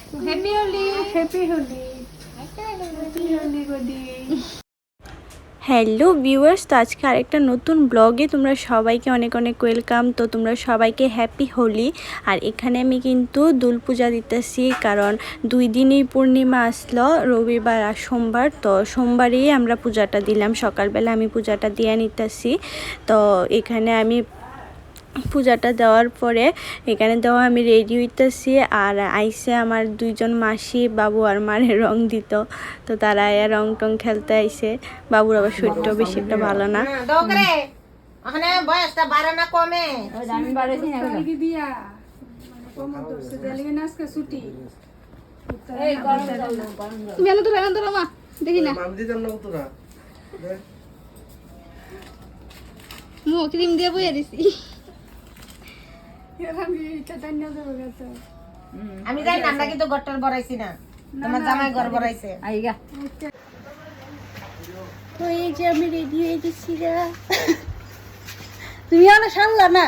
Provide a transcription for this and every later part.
Happy Holi. Happy Holi. Happy Holi buddy. Hello viewers, তো আজকে আরেকটা নতুন ব্লগে তোমরা সবাইকে অনেক অনেক ওয়েলকাম। তো তোমরা সবাইকে হ্যাপি হোলি। আর এখানে আমি কিন্তু দুল পূজা দিতেছি, কারণ 2 দিনই পূর্ণিমা আসলো, রবিবার আর সোমবার। তো সোমবারেই আমরা পূজাটা দিলাম, সকালবেলা আমি পূজাটা দিয়ে নিতেছি। তো এখানে আমি পূজাটা দেওয়ার পরে এখানে দেওয়া আমি রেডি হইতেছি, আর আইসে আমার 2জন মাসি বাবু আর মারে রং দিত। তো তারা রং টং খেলতে আইসে। বাবুর আবার শরীরটাও বেশি একটা ভালো না। ওখানে বয়সটা বাড়ে না কমে? আমি বাড়াইছি না কি দিয়া মানে কমর ধরছে দেলিগে নাচকে ছুটি। এই গরম জল বেলান তো মা দেখি না আমি দিতাম না তোরা মু ক্রিম দিয়ে বইয়া দিছি। আমি চাটান্য দেব গেছে। আমি জানি না, আমরা কিন্তু গট্টার বড়াইছি না, তোমার জামাই ঘর বড়াইছে। আইগা তো এই যে আমি রেডি হয়ে গেছি রে। তুমি আনা সারলা না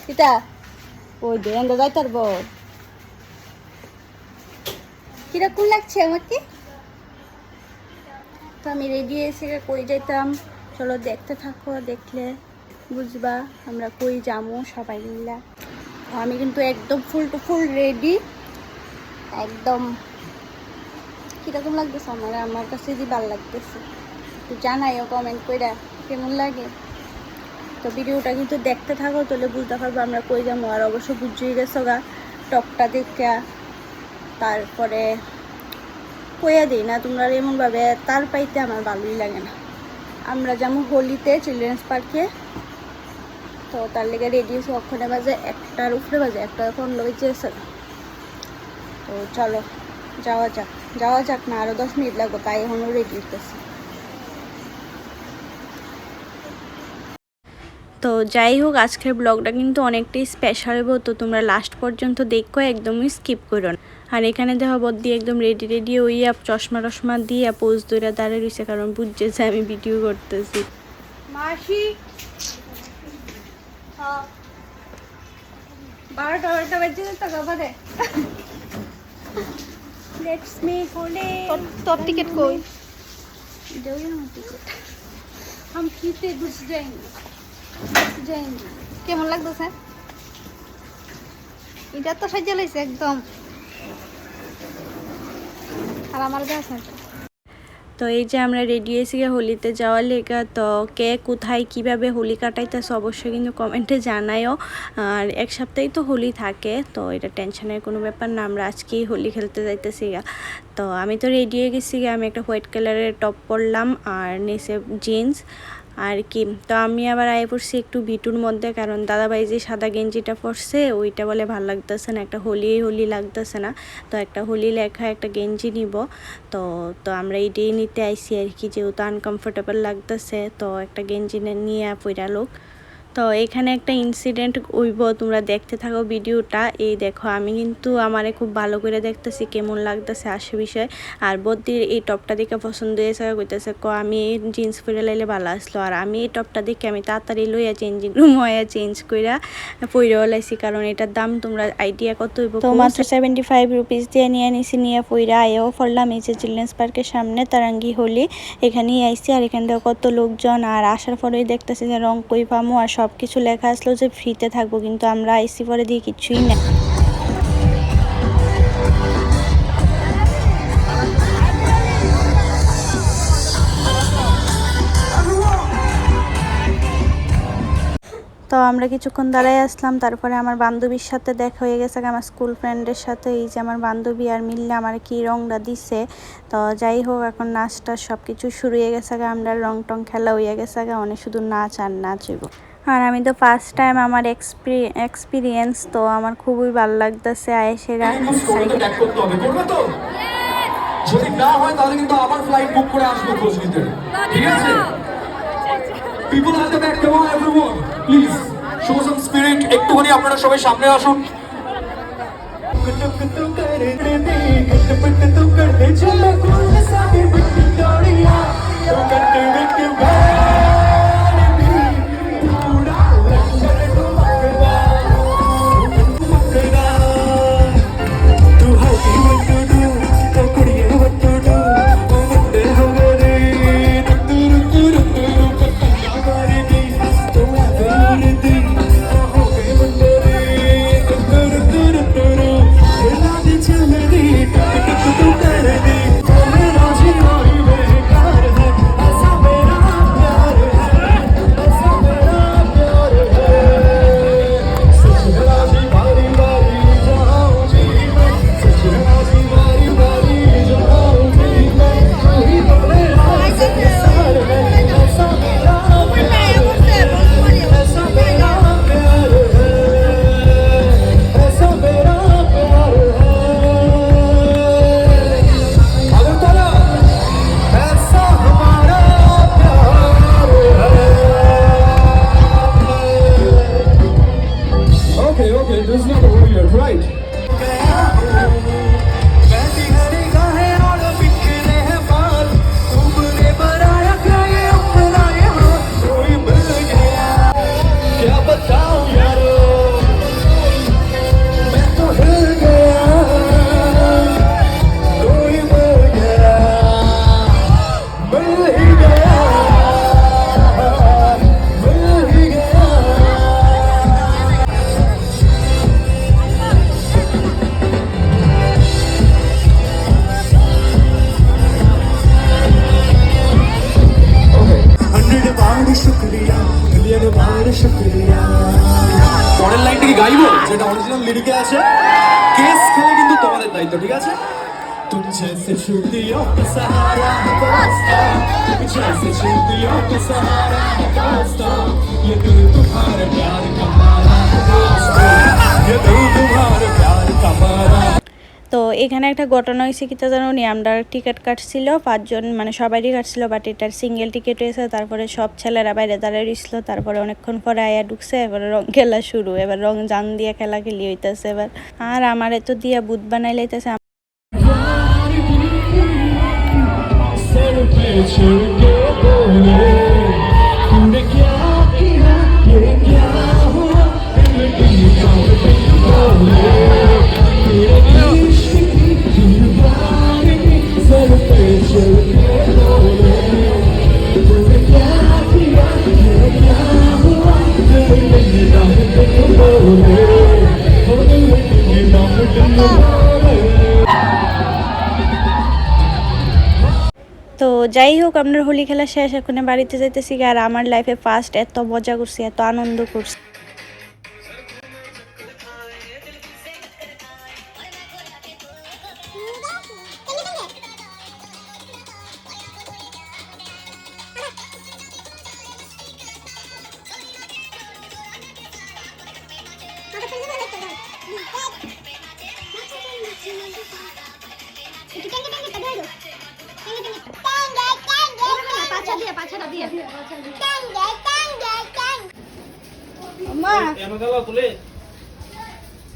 কিটা ওই দেন দাদা তার বউ কিরকম লাগছে আমাকে? তো আমি রেডি হয়েছি, কই যাইতাম চলো দেখতে থাকো, দেখলে বুঝবা আমরা কই যাবো সবাই মিলা। আমি কিন্তু একদম ফুল টু ফুল রেডি, একদম কিরকম লাগতেছে আমার কাছে যে ভালো লাগতেছে। তো জানাইও কমেন্ট কইরা কেমন লাগে। তো ভিডিওটা কিন্তু দেখতে থাকো, তাহলে বুঝতে পারবো আমরা কই যাবো। আর অবশ্য বুঝিয়ে গেছো গা টপটা দেখা, তারপরে কইয়া দিই না তোমরা এমনভাবে তার পাইতে আমার ভালোই লাগে না। আমরা যেমন হোলিতে চিলড্রেন্স পার্কে, তো তার লেগে রেডি হয়েছে ওখানে বাজে 1টার উপরে, বাজে 1টা এখন লইছে। তো চলো যাওয়া যাক না, আরও 10 মিনিট লাগবে, তাই এখনও রেডি হইতেছে। তো যাই হোক, আজকের ব্লগটা কিন্তু অনেকটাই স্পেশাল হইব, তো তোমরা লাস্ট পর্যন্ত দেখো, একদমই স্কিপ করো না। আর এখানে দেখা বদ্দি একদম রেডি হইয়া চশমা টশমা দিয়ে পোজ ধরে দাঁড়িয়ে রয়েছে, কারণ বুঝছে যে আমি ভিডিও করতেছি। মাসি 12টা বাজে তো কবে লেটস মি হোলি। তোর টিকিট কই? देओ ना टिकट, हम खींचे घुस जाएंगे। কেমন লাগতেছে? এটা তো সাজা লাইছে একদম, আর আমার দেখাস না। তো এই যে আমরা রেডি হয়েছি হোলিতে যাওয়ার লেগা। তো কে কোথায় কিভাবে হোলি কাটাইতেছে অবশ্যই কিন্তু কমেন্টে জানায়ও। আর 1 সপ্তাহেই তো হোলি থাকে, তো এটা টেনশনের কোনো ব্যাপার না। আমরা আজকেই হোলি খেলতে যাইতেছি গা। তো আমি তো রেডি হয়ে গেছি গা, আমি একটা হোয়াইট কালারের টপ পরলাম আর নিচে জিন্স আর কি। তো আমি আবার আয় পড়ছি একটু ভিটুর মধ্যে, কারণ দাদাভাই যে সাদা গেঞ্জিটা পরছে ওইটা বলে ভালো লাগতেছে না, একটা হোলি লাগতেছে না। তো একটা হোলি লেখা একটা গেঞ্জি নিব। তো তো আমরা এইটাই নিতে আইসি আর কি, যেহেতু আনকমফোর্টেবল লাগতেছে, তো একটা গেঞ্জি নিয়ে পইরা লোক। তো এখানে একটা ইনসিডেন্ট হইব, তোমরা দেখতে থাকো ভিডিওটা। এই দেখো আমি কিন্তু আমারে খুব ভালো করে দেখতেছি কেমন লাগতেছে আসে বিষয়। আর বদ্দির এই টপটা দেখে পছন্দ হয়েছে, কইতেছে আমি জিন্স পরে লাইলে ভালো আসলো। আর আমি এই টপটা দেখে আমি তাড়াতাড়ি লইয়া চেঞ্জিং রুম হইয়া চেঞ্জ কইরা পইরাও লাইছি, কারণ এটার দাম তোমরা আইডিয়া কত হইব। তো মাত্র 75 রুপিস দিয়ে নিয়ে নিছি, নিয়ে পইরা আয়ও ফরলাম এই যে চিলড্রেন্স পার্কের সামনে তারাঙ্গি হোলি, এখানেই আইসি। আর এখান থেকে কত লোকজন, আর আসার পরেই দেখতেছি যে রং কই পামো, আর সব কিছু লেখা আসলো যে ফ্রিতে থাকবো, কিন্তু আমরা আইসি পরে দিয়ে কিছুই না। তো আমরা কিছুক্ষণ দাঁড়াই আসলাম, তারপরে আমার বান্ধবীর সাথে দেখা হয়ে গেছে, আমার স্কুল ফ্রেন্ডের সাথে। এই যে আমার বান্ধবী আর মিললে আমার কি রংটা দিছে। তো যাই হোক, এখন নাচটা সব কিছু শুরু হয়ে গেছে, আমরা রং টং খেলা হয়ে গেছে, অনেক শুধু নাচ আর নাচ হইব। আর আমি তো ফার্স্ট টাইম আমার এক্সপিরিয়েন্স, তো আমার খুবই ভালো লাগতেছে আয়েশেরা। যদি না হয় তাহলে কিন্তু আবার ফ্লাইট বুক করে আসবো খোঁজ নিতে, ঠিক আছে? People at the back, come on everyone, please show some spirit. একটুখানি আপনারা সবাই সামনে আসুন। right? क्या बताऊं यारो मैं तो हिल गया कोई मिल गया मिल ही गया मिल ही गया शुक्रिया मिलियन बार शुक्रिया পরের লাইনটা কি গাইবো যেটা অরিজিনাল লিরিকে আছে কেস খেলে কিন্তু তোমাদের দায়িত্ব ঠিক আছে तुम जैसे छुट्टियों का सहारा है दोस्तों जैसे छुट्टियों का सहारा है दोस्तों ये दिल तुम्हारे प्यार का मारा है दोस्तों ये दिल तुम्हारे प्यार का मारा। তো এখানে একটা ঘটনা হয়েছে কি তা জানো নি, আমরা টিকিট কাটছিল 5 জন, মানে সবারই কাটছিল, বাট এটার সিঙ্গেল টিকিট হয়েছে। তারপরে সব ছেলেরা বাইরে দাঁড়িয়ে রইছিল, তারপরে অনেকক্ষণ পরে আয়া ঢুকছে, এবার রং খেলা শুরু, এবার রং জান দিয়ে খেলা খেলি হইতেছে এবার। আর আমারে তো দিয়া বুট বানাই লাইতেছে। তো যাই হোক, আমরা হোলি খেলা শেষ, এখন বাড়িতে যাইতেছি। আর আমার লাইফে ফার্স্ট এত মজা করছি, এত আনন্দ করছি।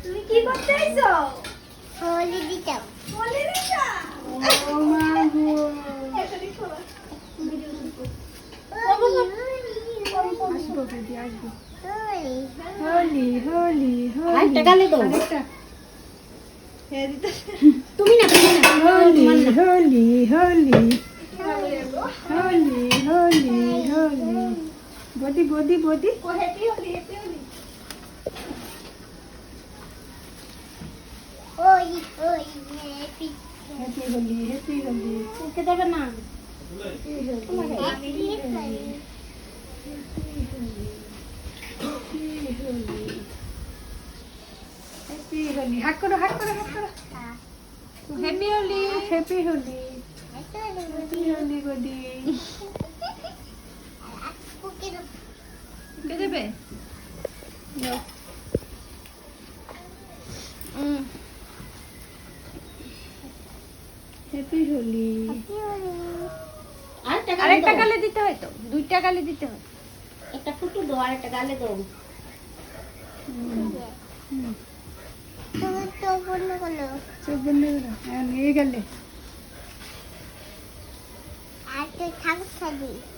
তুমি কি করতে আইছো? হোলি দিতাম বলে দিছা? ও মা গো এটা দেখো না। আসবো দিদি আসবো হোলি হোলি হোলি আরেকটা গালে দাও। তুমি না হোলি হোলি হোলি হোলি হোলি হোলি বডি বডি বডি ও happy Holi, happy Holi. Holi Holi happy happy Holi happy Holi okay দেবে না। হ্যাপি হোলি হ্যাপি হোলি হাত করো হাত করো হাত করো happy Holi. Happy Holi happy Holi বডি কে দেবে? হ্যাপি হোলি আরেকটা গালে দিতে হয় তো, দুইটা গালে দিতে হয়। একটা ফুটু দাও আর একটা গালে দাও। চোখ বন্ধ করো হ্যাঁ নিয়ে গেলে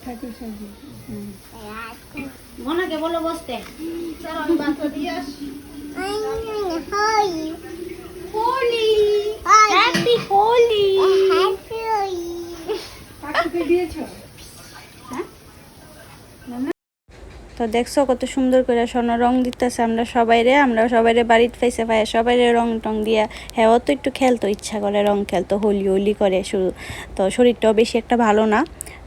ঠাকুর সাজি মনাকে বলো বসতে। চলো আমি বাচ্চা দিয়ে আসি। হোলি হ্যাপি হোলি। কাকুকে দিয়েছো? তো দেখছো কত সুন্দর করে সোনা রং দিতেছে। আমরা সবাইরে বাড়িতে পাইছে পাই, সবাইরে রং টং দিয়া। হ্যাঁ, ও তো একটু খেলতো, ইচ্ছা করে রং খেলতো, হোলি হোলি করে শুরু। তো শরীরটাও বেশি একটা ভালো না।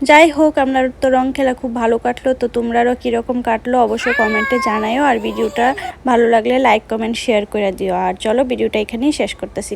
যাই হোক, আপনার তো রং খেলা খুব ভালো কাটলো। তো তোমরাও কীরকম কাটলো অবশ্যই কমেন্টে জানাইও। আর ভিডিওটা ভালো লাগলে লাইক কমেন্ট শেয়ার করে দিও। আর চলো ভিডিওটা এখানেই শেষ করতেছি।